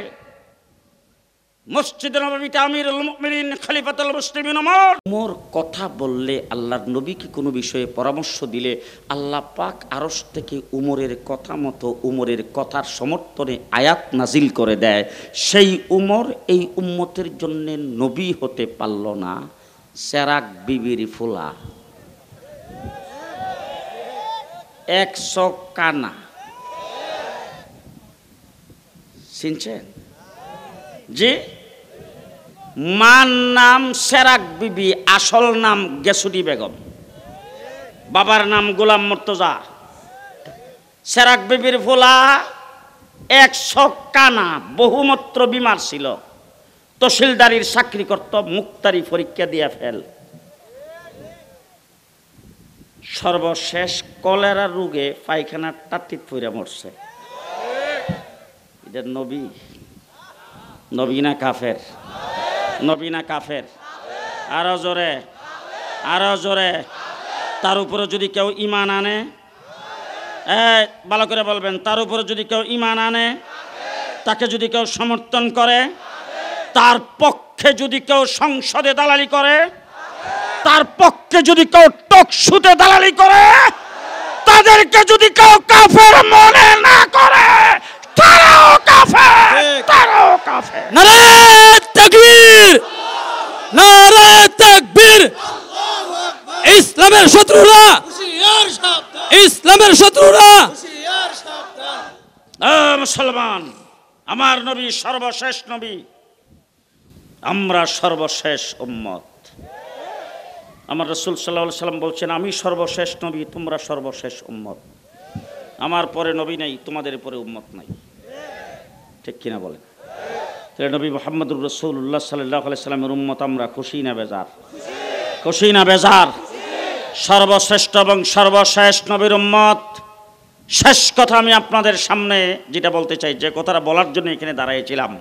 Speaker 1: মসজিদে নববীতে আমিরুল মুমিনিন খলিফাতুল মুসলিমিন ওমর কথা বললে, আল্লাহর নবীকে কোনো বিষয়ে পরামর্শ দিলে, আল্লাহ পাক আরশ থেকে উমরের কথা মতো, উমরের কথার সমর্থনে আয়াত নাজিল করে দেয়। সেই উমর এই উম্মতের জন্য নবী হতে পারল না, সেরাক বিবির ফুলা, 100 কানা। চিনছেন? জি, মার নাম সেরাক বিবি, আসল নাম গেসুটি বেগম, বাবার নাম গোলাম মুর্তজা। সেরাক বিবির ফোলা 100 কানা, বহুমাত্র বিমার ছিল, তহসিলদারির চাকরি করত, মুক্তারি পরীক্ষা দিয়া ফেল। সর্বশেষ কলেরা রোগে পায়খানার টাটিত পইরা মরছে। এটা নবী? নবী না কাফের? নবী না কাফের? আরো জোরে, আরো জোরে। তার উপরে যদি কেউ ঈমান আনে, ভালো করে বলবেন, তার উপরে যদি কেউ ঈমান আনে, তাকে যদি কেউ সমর্থন করে, তার পক্ষে যদি কেউ সংসদে দালালি করে, তার পক্ষে যদি কেউ টকশুতে দালালি করে, তাদেরকে যদি কেউ কাফের মনে না করে, তারাও কাফের, তারাও কাফের।
Speaker 2: নারে তাকবীর, নারে তাকবীর। ইসলামের শত্রুরা, ইসলামের শত্রুরা।
Speaker 1: মুসলমান, আমার নবী সর্বশেষ নবী, আমরা সর্বশেষ উম্মত। আমার রাসূল সাল্লাল্লাহু আলাইহি সাল্লাম বলছেন, আমি সর্বশেষ নবী, তোমরা সর্বশেষ উম্মত। আমার পরে নবী নাই, তোমাদের পরে উম্মত নাই। ঠিক কিনা বলেন? তাহলে নবী মুহাম্মদুর রাসূলুল্লাহ সাল্লাল্লাহু আলাইহি সাল্লামের উম্মত আমরা, খুশি না বেজার? খুশি না বেজার? সর্বশ্রেষ্ঠ এবং সর্বশেষ নবীর উম্মত। শেষ কথা আমি আপনাদের সামনে যেটা বলতে চাই, যে কথাটা বলার জন্য এখানে দাঁড়িয়েছিলাম,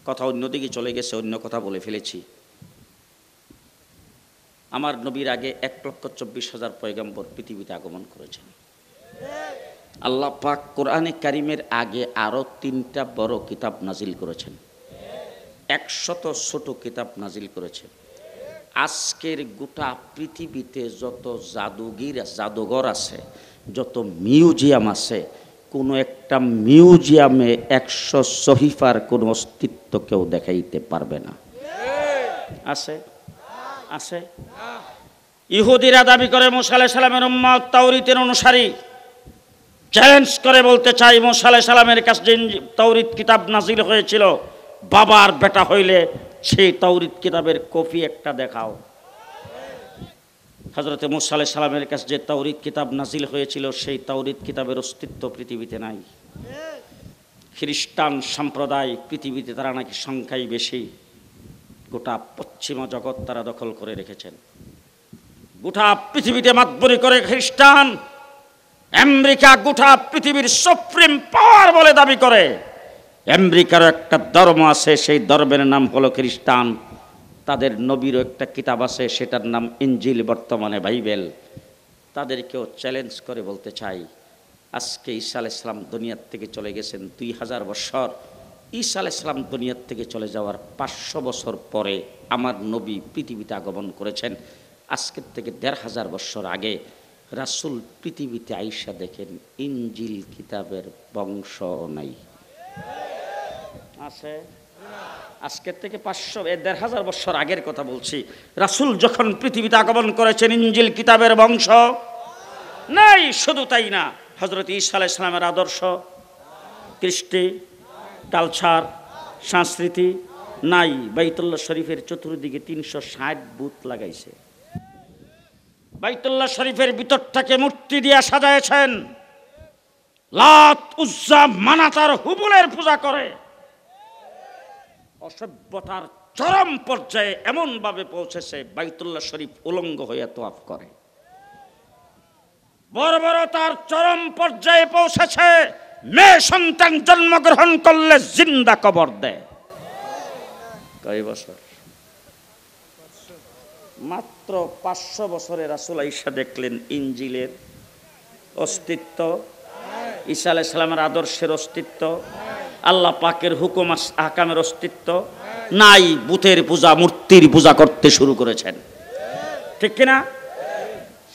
Speaker 1: কথা অন্যদিকে চলে গেছে, অন্য কথা বলে ফেলেছি। আমার নবীর আগে 1,24,000 পয়গম্বর পৃথিবীতে আগমন করেছেন। আল্লাহ পাক কোরআনে কারিমের আগে আরো 3টা বড় কিতাব নাজিল করেছেন, 100 ছোট কিতাব নাজিল করেছেন। আজকের গোটা পৃথিবীতে যত জাদুঘর আছে, যত মিউজিয়াম আছে, কোনো একটা মিউজিয়ামে 100 সহিফার কোনো অস্তিত্ব কেউ দেখাইতে পারবে না। আছে? আছে? ইহুদিরা দাবি করে মুসা আলাইহিস সালামের উম্মত, তাওরীতের অনুসারী। চ্যালেঞ্জ করে বলতে চাই, মুসা আলাইহিস সালামের কাছে যে তাওরীত কিতাব নাজিল হয়েছিল, বাবার বেটা হইলে সেই তাওরীত কিতাবের কপি একটা দেখাও। হযরতে মুসা আলাইহিস সালামের কাছে যে তাওরীত কিতাব নাজিল হয়েছিল, সেই তাওরীত কিতাবের অস্তিত্ব পৃথিবীতে নাই। খ্রিস্টান সম্প্রদায় পৃথিবীতে, তারা নাকি সংখ্যায় বেশি। গোটা পশ্চিমা জগৎ তারা দখল করে রেখেছেন। গোটা পৃথিবীতে মাতবরি করে খ্রিস্টান। আমেরিকা গোটা পৃথিবীর সুপ্রিম পাওয়ার বলে দাবি করে। আমেরিকারও একটা ধর্ম আছে, সেই ধর্মের নাম হলো খ্রিস্টান। তাদের নবীরও একটা কিতাব আছে, সেটার নাম ইনজিল, বর্তমানে বাইবেল। তাদেরকেও চ্যালেঞ্জ করে বলতে চাই, আজকে ঈসা আলাইহিস সালাম দুনিয়ার থেকে চলে গেছেন 2000 বছর। ঈসা আলাইহিস সালাম দুনিয়ার থেকে চলে যাওয়ার 500 বছর পরে আমার নবী পৃথিবীতে আগমন করেছেন। আজকের থেকে 1500 বছর আগে রাসূল পৃথিবীতে আইসা দেখেন ইনজিল কিতাবের বংশ নাই। আছে? আজকের থেকে 1500 বছর আগের কথা বলছি। রাসূল যখন পৃথিবীতে আগমন করেছেন, ইনজিল কিতাবের বংশ নাই। শুধু তাই না, হযরত ঈসা আলাইহিস সালামের আদর্শ, কৃষ্টি, কালচার, সংস্কৃতি নাই। বাইতুল্লাহ শরীফের চতুর্দিকে 360 বুত লাগাইছে। বাইতুল্লাহ শরীফের ভিতরটাকে মূর্তি দিয়ে সাজাইছেন। লাত, উজ্জা, মানাত আর হুবলের পূজা করে। অসভ্যতার চরম পর্যায়ে এমন ভাবে পৌঁছেছে, বাইতুল্লাহ শরীফ উলঙ্গ হয়ে তওয়াফ করে। বর্বরতার চরম পর্যায়ে পৌঁছেছে, মেয়ে সন্তান জন্মগ্রহণ করলে জিন্দা কবর দেয়। কয় বছর? মাত্র 500 বছরে রাসূল আইসা দেখলেন ইনজিলের অস্তিত্ব, ঈসা আলাইহিস সালামের আদর্শের অস্তিত্ব, আল্লাহ পাকের হুকুম আহকামের অস্তিত্ব নাই। বুতের পূজা, মূর্তির পূজা করতে শুরু করেছেন। ঠিক কিনা?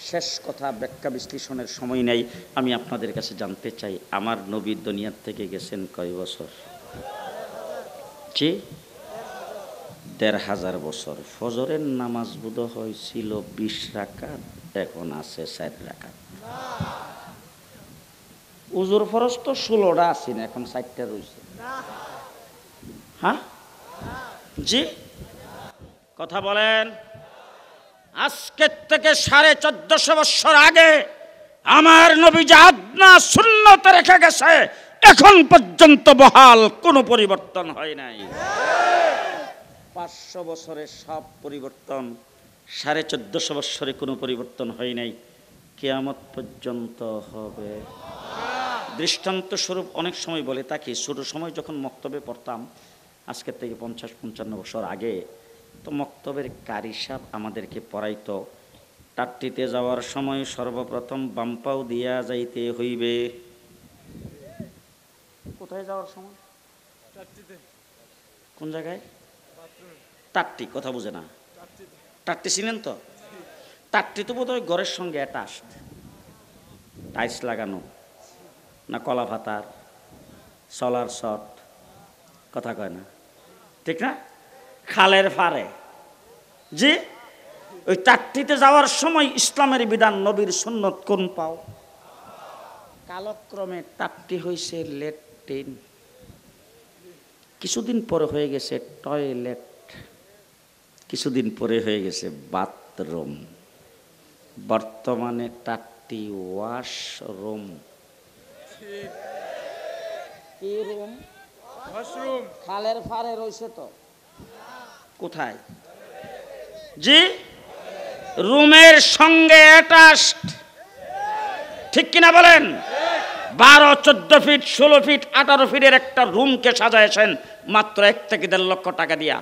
Speaker 1: শেষ কথা, ব্যাখ্যা বিশ্লেষণের সময় নেই। আমি আপনাদের কাছে জানতে চাই, আমার নবী দুনিয়ার থেকে গেছেন কয় বছর? জি, 1500 বছর। ফজরের নামাজ বোধ হয়েছিল 20 রাকাত, এখন আছে 4 রাকাত। উজুর ফরজ তো 16টা আছে না, এখন 4টা রয়েছে। হ্যাঁ জি, কথা বলেন। আজকের থেকে 1450 বছর আগে আমার নবী যে আদনা সুন্নত রেখে গেছে এখন পর্যন্ত বহাল, কোনো পরিবর্তন হয় নাই। 500 বছরের সব পরিবর্তন, 1450 বছরে কোনো পরিবর্তন হয় নাই, কিয়ামত পর্যন্ত হবে। দৃষ্টান্ত স্বরূপ অনেক সময় বলে তাকে, ছোট সময় যখন মক্তবে পড়তাম আজকের থেকে 50-55 বছর আগে, তো মক্তবের কারি সাহেব আমাদেরকে পড়াইতো, টাট্টিতে যাওয়ার সময় সর্বপ্রথম বাম্পাও দিয়া যাইতে হইবে। কোথায় যাওয়ার সময়? কোন জায়গায়? টাট্টি, কথা বুঝে না। টাট্টি ছিলেন তো? টাট্টি তো বোধ হয় ঘরের সঙ্গে অ্যাটাচড, টাইলস লাগানো না, কলা ভাতার, সোলার শট, কথা কয় না, ঠিক না? খালের ফারে, জি ওই টাট্টিতে যাওয়ার সময় ইসলামের বিধান, নবীর সুন্নত কোন পাও। কালক্রমে টাট্টি হয়েছে ল্যাট্রিন, কিছুদিন পরে হয়ে গেছে টয়লেট, কিছুদিন পরে হয়ে গেছে বাথরুম, বর্তমানে টাট্টি ওয়াশরুম। কি রুম? ওয়াশরুম। খালের ফারে রয়েছে তো, কোথায়? জি রুমের সঙ্গে অ্যাটাচড, ঠিক কিনা বলেন? 12-14 ফিট, 16 ফিট, 18 ফিটের একটা রুমকে সাজাইছেন মাত্র 1 থেকে 1.5 লক্ষ টাকা দিয়া।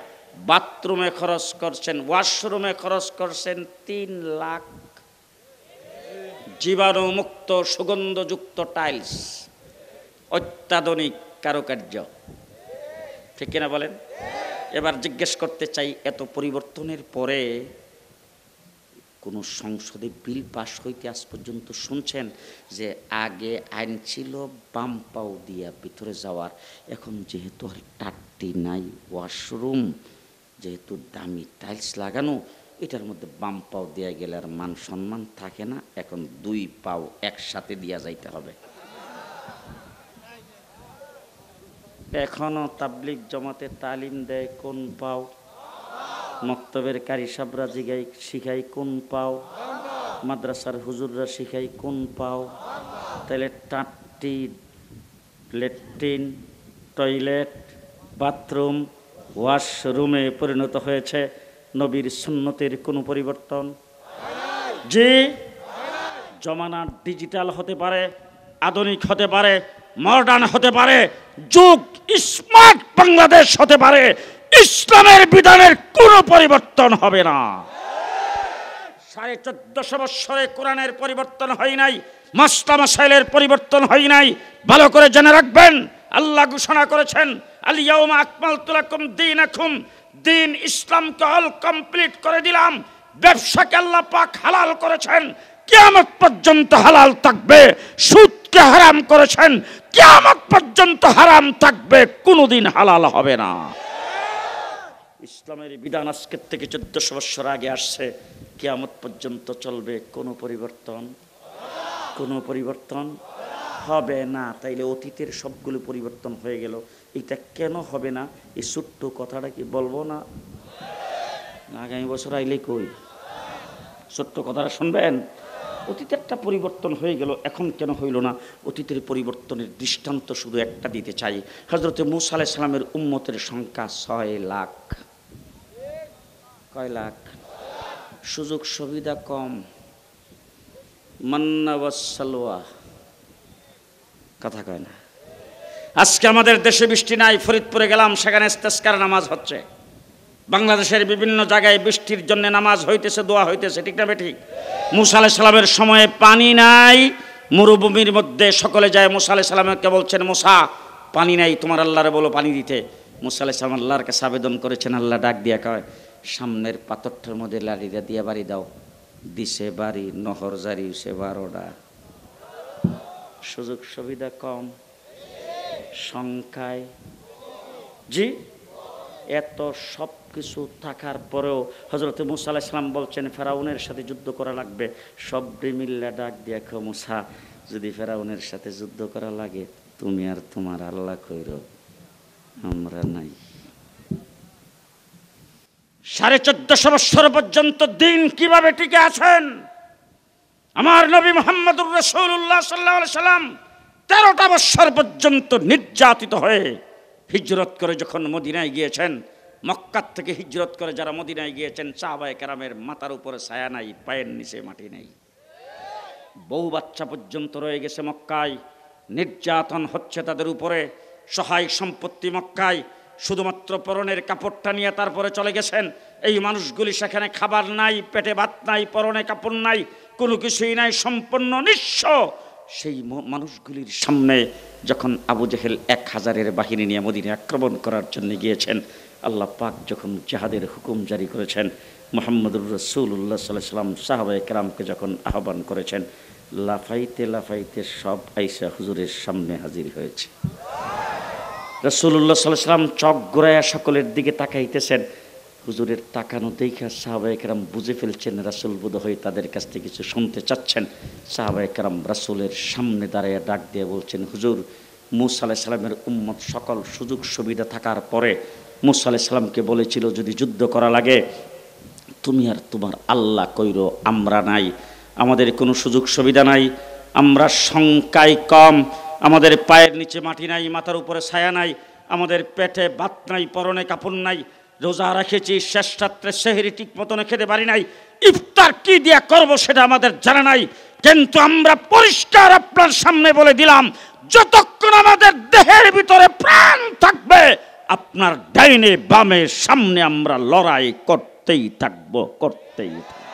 Speaker 1: বাথরুমে খরচ করছেন, ওয়াশরুমে খরচ করছেন 3 লাখ। জীবাণুমুক্ত সুগন্ধযুক্ত টাইলস, অত্যাধুনিক কারুকার্য, ঠিক কিনা বলেন? এবার জিজ্ঞেস করতে চাই, এত পরিবর্তনের পরে কোন সংসদে বিল পাশ হইতে আজ পর্যন্ত শুনছেন যে আগে আইন ছিল বাম পাও দিয়া ভিতরে যাওয়ার, এখন যেহেতু আর টাট্টি নাই, ওয়াশরুম, যেহেতু দামি টাইলস লাগানো, এটার মধ্যে বাম পাও দেওয়া গেলে আর মান সম্মান থাকে না, এখন 2 পাও একসাথে দিয়া যাইতে হবে। এখনো তাবলিগ জমাতে তালিম দেয় কোন পাও, মক্তবের কারি সাবরা জিগাই শিখাই কোন পাও, মাদ্রাসার হুজুররা শিখাই কোন পাও। তাহলে টাট্টি, ল্যাট্রিন, টয়লেট, বাথরুম, ওয়াশরুমে পরিণত হয়েছে, নবীর সুন্নতের কোনো পরিবর্তন? জি জমানা ডিজিটাল হতে পারে, আধুনিক হতে পারে, মডার্ন হতে পারে, যুগ স্মার্ট বাংলাদেশ হতে পারে, ইসলামের বিধানের কোনো পরিবর্তন হবে না। 1450 বছরে কোরআনের পরিবর্তন হয় নাই, মাসলা মাসাইলের পরিবর্তন হয় নাই। ভালো করে জেনে রাখবেন, আল্লাহ ঘোষণা করেছেন আল ইয়াউমা আকমালতু লাকুম দীনাকুম, দিন ইসলামকে অল কমপ্লিট করে দিলাম। ব্যবসাকে আল্লাহ পাক হালাল করেছেন, কিয়ামত পর্যন্ত হালাল থাকবে। সুদকে হারাম করেছেন, কিয়ামত পর্যন্ত হারাম থাকবে, কোনোদিন হালাল হবে না। ইসলামের বিধান আজকের থেকে 1400 বছর আগে আসছে, কিয়ামত পর্যন্ত চলবে, কোনো পরিবর্তন, কোনো পরিবর্তন হবে না। তাইলে অতীতের সবগুলো পরিবর্তন হয়ে গেল, এটা কেন হবে না? এই ছোট্ট কথাটা কি বলবো না? আগামী বছর আইলে কই, ছোট্ট কথাটা শুনবেন। অতীতেরটা পরিবর্তন হয়ে গেল, এখন কেন হইল না? অতীতের পরিবর্তনের দৃষ্টান্ত শুধু একটা দিতে চাই। হযরত মূসা আলাইহিস সালামের উম্মতের সংখ্যা 6 লাখ। কয় লাখ? সুযোগ সুবিধা কম, মান্না ওয়াস সালওয়া, কথা কয় না। আজকে আমাদের দেশে বৃষ্টি নাই, ফরিদপুরে গেলাম, সেখানে ইস্তেসকার নামাজ হচ্ছে। বাংলাদেশের বিভিন্ন জায়গায় বৃষ্টির জন্য নামাজ হইতেছে, দোয়া হইতেছে, ঠিক না বেঠিক? মূসা আলাইহিস সালামের সময়ে পানি নাই, মরুভূমির মধ্যে সকলে যায় মূসা আলাইহিস সালামকে বলছেন, মূসা পানি নাই, তোমার আল্লাহরে বলো পানি দিতে। মূসা আলাইহিস সালাম আল্লাহর কাছে আবেদন করেছেন, আল্লাহ ডাক দিয়া কয়, সামনের পাথরটার মধ্যে লাড়িটা দিয়া বাড়ি দাও। দিছে বাড়ি, নহর জারি সে 12টা। সুযোগ সুবিধা কম, সংখ্যায়, জি এত সব কিছু থাকার পরেও হযরত মূসা আলাইহিস সালাম বলছেন ফেরাউনের সাথে যুদ্ধ করা লাগবে। সব মিল্লা ডাক দিয়া কও, মূসা যদি ফেরাউনের সাথে যুদ্ধ করা লাগে, তুমি আর তোমার আল্লাহ কইরো, আমরা নাই। 1450 বছর পর্যন্ত দিন কিভাবে টিকে আছেন? আমার নবী মুহাম্মদুর রাসূলুল্লাহ সাল্লাল্লাহু আলাইহি সাল্লাম 13টা বছর পর্যন্ত নির্যাতিত হয়ে হিজরত করে যখন মদিনায় গিয়েছেন, মক্কা থেকে হিজরত করে যারা মদিনায় গিয়েছেন, সাহাবায়ে কেরামের মাথার উপরে ছায়া নাই, পায়ের নিচে মাটি নেই, বউ বাচ্চা পর্যন্ত রয়ে গেছে মক্কায়, নির্যাতন হচ্ছে তাদের উপরে, সহায় সম্পত্তি মক্কায়, শুধুমাত্র পরনের কাপড়টা নিয়ে তারপরে চলে গেছেন। এই মানুষগুলি সেখানে খাবার নাই, পেটে ভাত নাই, পরনে কাপড় নাই, কোনো কিছুই নাই, সম্পূর্ণ নিঃস্ব। সেই মানুষগুলির সামনে যখন আবু জেহেল 1000-এর বাহিনী নিয়ে মদিনায় আক্রমণ করার জন্য গিয়েছেন, আল্লাহ পাক যখন জিহাদের হুকুম জারি করেছেন, মুহাম্মদুর রাসূলুল্লাহ সাল্লাল্লাহু আলাইহি ওয়াসাল্লাম সাহাবায়ে কেরামকে যখন আহ্বান করেছেন, লাফাইতে লাফাইতে সব আইসা হুজুরের সামনে হাজির হয়েছে। রাসূলুল্লাহ সাল্লাল্লাহু আলাইহি ওয়াসাল্লাম চোখ ঘুরায়া সকলের দিকে তাকাইতেছেন। হুজুরের তাকানো দেখা সাহাবায়ে কেরাম বুঝে ফেলছেন রাসূল বোধহয় তাদের কাছ থেকে কিছু শুনতে চাচ্ছেন। সাহাবায়ে কেরাম রাসূলের সামনে দাঁড়িয়ে ডাক দিয়ে বলছেন, হুজুর, মূসা আলাইহিস সালামের উম্মত সকল সুযোগ সুবিধা থাকার পরে মূসা আলাইহিস সালামকে বলেছিল যদি যুদ্ধ করা লাগে তুমি আর তোমার আল্লাহ কইরো, আমরা নাই, আমাদের কোনো সুযোগ সুবিধা নাই, আমরা সংখ্যায় কম, আমাদের পায়ের নিচে মাটি নাই, মাথার উপরে ছায়া নাই, আমাদের পেটে ভাত নাই, পরনে কাপড় নাই, রোজা রেখেছি, শেষ রাত্রে সেহরি ঠিক মতন খেতে পারি নাই, ইফতার কি দিয়া করব সেটা আমাদের জানা নাই, কিন্তু আমরা পরিষ্কার আপনার সামনে বলে দিলাম যতক্ষণ আমাদের দেহের ভিতরে প্রাণ থাকবে আপনার ডাইনে বামে সামনে আমরা লড়াই করতেই থাকবো, করতেই থাকবো।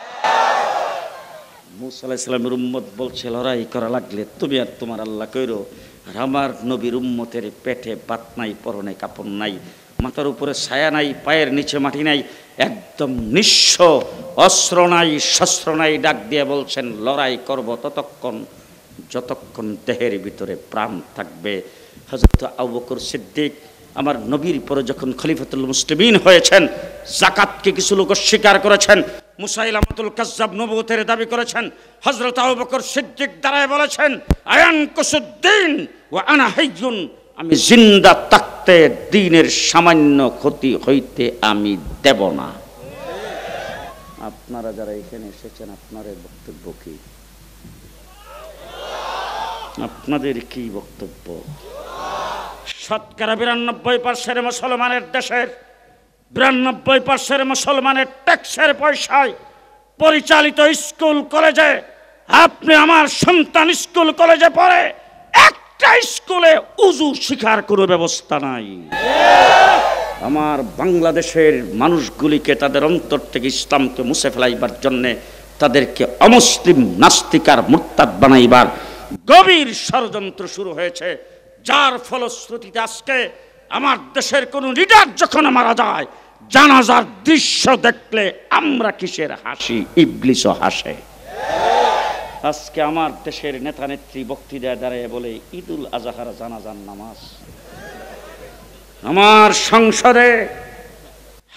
Speaker 1: মূসা আলাইহিস সালামের উম্মত বলছে, লড়াই করা লাগলে তুমি আর তোমার আল্লাহ কইরো, আর আমার নবীর উম্মতের পেটে ভাত নাই, পরনে কাপড় নাই, মাথার উপরে ছায়া নাই, পায়ের নিচে মাটি নাই, একদম নিঃস্ব, অস্ত্র নাই, শস্ত্র নাই, ডাক দিয়ে বলছেন লড়াই করব ততক্ষণ যতক্ষণ দেহের ভিতরে প্রাণ থাকবে। হযরত আবু বকর সিদ্দিক আমার নবীর পরে যখন খলিফাতুল মুসলিমিন হয়েছেন, যাকাতকে কিছু লোক অস্বীকার করেছেন, মুসাইলামাতুল কাজ্জাব নবুয়তের দাবি করেছেন, হযরত আবু বকর সিদ্দিক দাঁড়ায় বলেছেন আয়ানকুসুদ্দিন ওয়া আনা হাইয়ুন, আমি জিন্দা থাকতে দ্বীনের সামান্য ক্ষতি হইতে আমি দেব না। আপনারা যারা এখানে এসেছেন আপনাদের বক্তব্য কি? আপনাদের কি বক্তব্য? শতকরা 92% মুসলমানের দেশের 92% মুসলমানের ট্যাক্সের পয়সায় পরিচালিত স্কুল কলেজে, আপনি আমার সন্তান স্কুল কলেজে পড়ে, একটা স্কুলে উজু শিখার কোনো ব্যবস্থা নাই। আমার বাংলাদেশের মানুষগুলিকে তাদের অন্তর থেকে ইসলামকে মুছে ফেলাইবার জন্যে, তাদেরকে অমুসলিম, নাস্তিকার, মুরতাদ বানাইবার গভীর ষড়যন্ত্র শুরু হয়েছে, যার ফলশ্রুতিতে আজকে আমার দেশের কোন লিডার যখন মারা যায়, জানাজার দৃশ্য দেখলে আমরা কিসের হাসি, ইবলিসও হাসে। আজকে আমার দেশের নেতা নেত্রী বক্তৃতায় দাঁড়িয়ে বলে ঈদুল আজহার জানাজার নামাজ। আমার সংসদে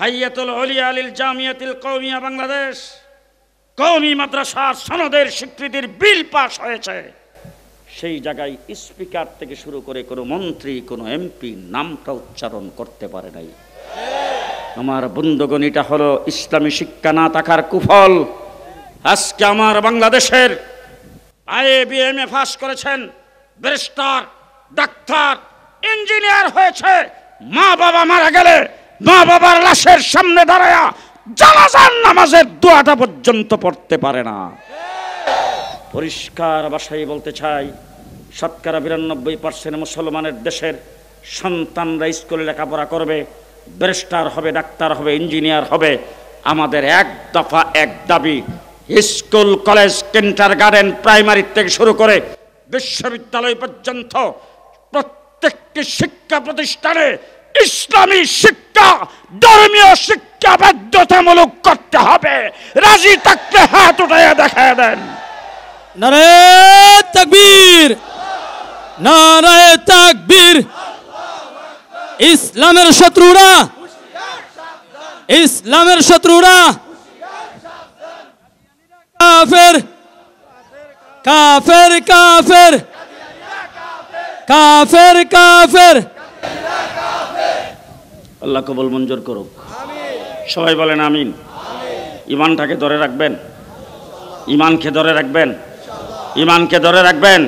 Speaker 1: হাইয়াতুল উলিয়া লিল জামিয়াতিল কওমিয়া বাংলাদেশ কওমি মাদ্রাসার সনদের স্বীকৃতির বিল পাস হয়েছে, সেই জায়গায় স্পিকার থেকে শুরু করে কোনো মন্ত্রী, কোনো এমপি নামটা উচ্চারণ করতে পারে নাই। আমার বন্ধুগণ, এটা হলো ইসলামী শিক্ষা না থাকার কুফল। আজকে আমার বাংলাদেশের IABM পাস করেছেন, ব্যারিস্টার, ডাক্তার, ইঞ্জিনিয়ার হয়েছে, মা বাবা মারা গেলে মা বাবার লাশের সামনে দাঁড়ায়া জানাজার নামাজের দোয়াটা পর্যন্ত পড়তে পারে না। পরিষ্কার ভাষায় বলতে চাই, শতকরা 92% মুসলমানের দেশের সন্তানরা স্কুলে লেখাপড়া করবে, ব্যারিস্টার হবে, ডাক্তার হবে, ইঞ্জিনিয়ার হবে। আমাদের এক দফা এক দাবি, স্কুল, কলেজ, কিন্ডারগার্টেন, প্রাইমারি থেকে শুরু করে বিশ্ববিদ্যালয় পর্যন্ত প্রত্যেকটি শিক্ষা প্রতিষ্ঠানে ইসলামী শিক্ষা, ধর্মীয় শিক্ষা বাধ্যতামূলক করতে হবে। রাজি থাকলে হাত উঠাইয়া দেখায় দেন।
Speaker 2: নারে তাকবীর, নারে তাকবীর। ইসলামের শত্রুরা, ইসলামের শত্রুরা কাফের, কাফের, কাফের, কাফের, কাফের।
Speaker 1: আল্লাহ কবুল মঞ্জুর করুক। সবাই বলেন আমিন। ইমানটাকে ধরে রাখবেন, ইমানকে ধরে রাখবেন, ইমানকে ধরে রাখবেন।